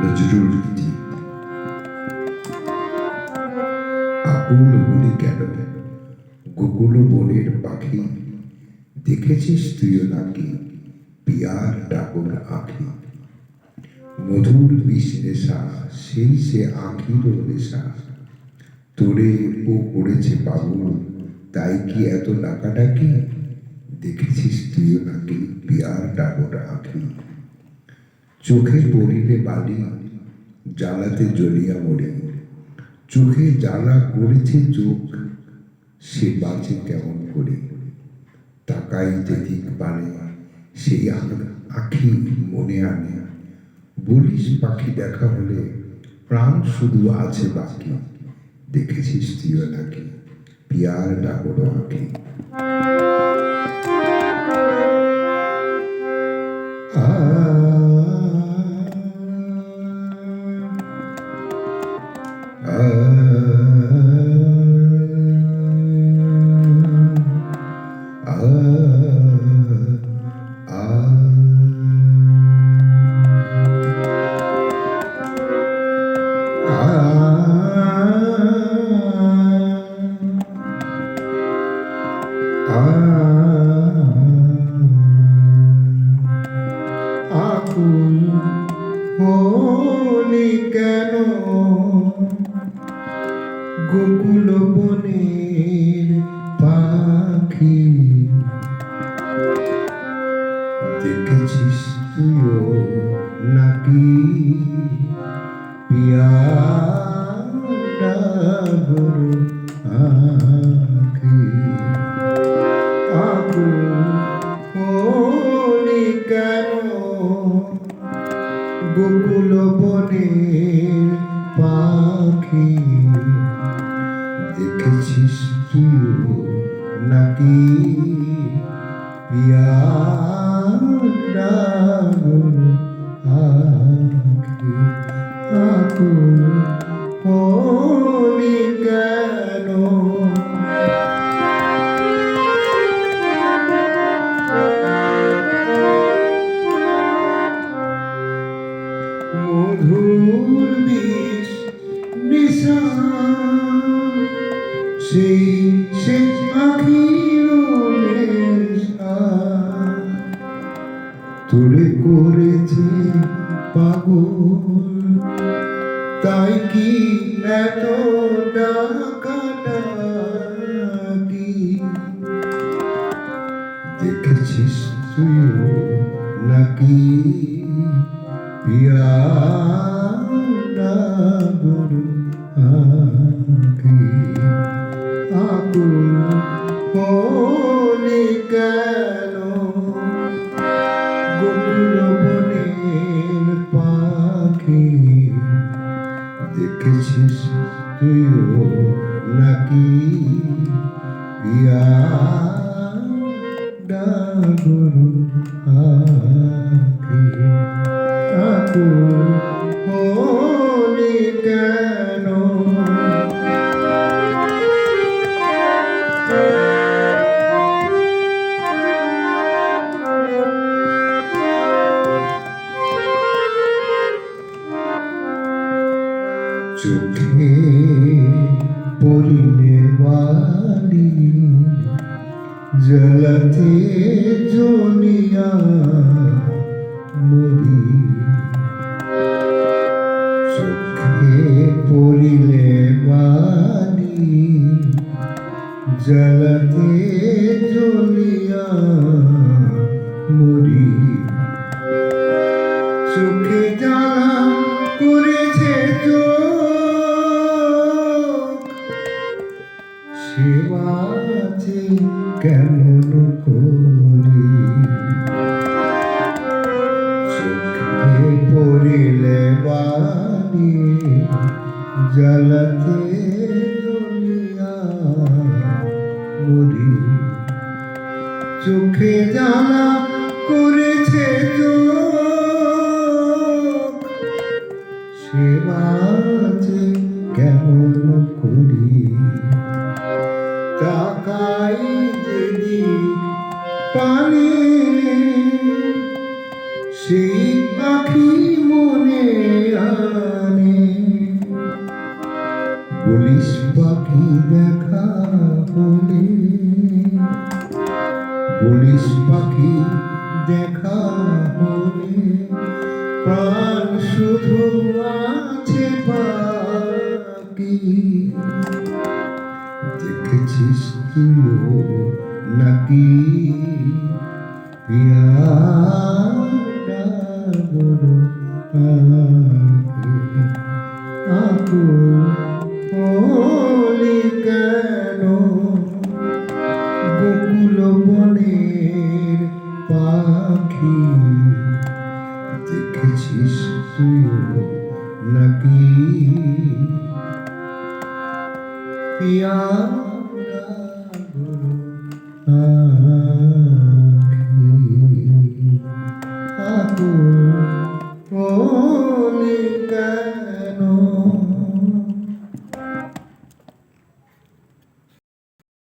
নজরুল গীতি। আকুল হলি কেন গোকুল বনের পাখি, দেখেছিস তুইও নাকি পিয়ার ডাকর আঁখি। মধুর বিষ নেশা সেই সে আঁখির নেশা, তোরে ও করেছে বাবু তাই কি এত ডাকাডাকি। দেখেছিস তুইও নাকি পিয়ার ডাকর আঁখি। চোখে পড়িলে বালি জ্বালাতে জ্বলিয়া মরে, চোখে জ্বালা করেছে চোখ সে বাঁচে কেমন করে। তাকাই যেদিক পানে সেই আঁখি মনে আনে, বলিস পাখি দেখা হলে প্রাণ শুধু আছে বাকি। দেখেছিস তুইও নাকি পিয়ার ডাকর আঁখি। আকুল হলি কেন গোকুল বনের পাখি, দেখেছিস তুইও নাকি পিয়ার ডাকর আঁখি। আকুল হলি কেন গোকুল বনের পাখি, দেখেছিস তুইও নাকি পিয়ার ডাকর আঁখি। আকুল হলি কেন। মধুর বিষ নেশা সেই সে আঁখির নেশা, তোরে করেছে পাগল তাই কি এত ডাকাডাকি। দেখেছিস তুইও নাকি পিয়ার ডাকর আঁখি। আকুল হলি কেন গোকুল বনের পাখি, দেখেছিস তুইও নাকি পিয়ার ডাকর আঁখি। আকুল হলি কেন। চোখে পড়িলে বালি জ্বালাতে জ্বলিয়া মরি। চোখে পড়িলে বালি জ্বালাতে জ্বলিয়া মরি। চোখে জ্বালা করেছে চোখ সে বাঁচে কেমন করে। চোখে পড়িলে বালি জ্বালাতে জ্বলিয়া মরি। চোখে জ্বালা করেছে চোখ সে বাঁচে কেমন করি। তাকাই যেদিক পানে সেই পাখি মনে আনে পুলিশ পাখি দেখা হলে পুলিশ পাখি দেখা হলে প্রাণ শুধু আছে বাকি দেখেছিস তুইও নাকি পিয়াটা বড় আকুল হলি কেন গোকুল বনের পাখি দেখেছিস তুইও নাকি পিয়ারা আখি আকুল হলি কেন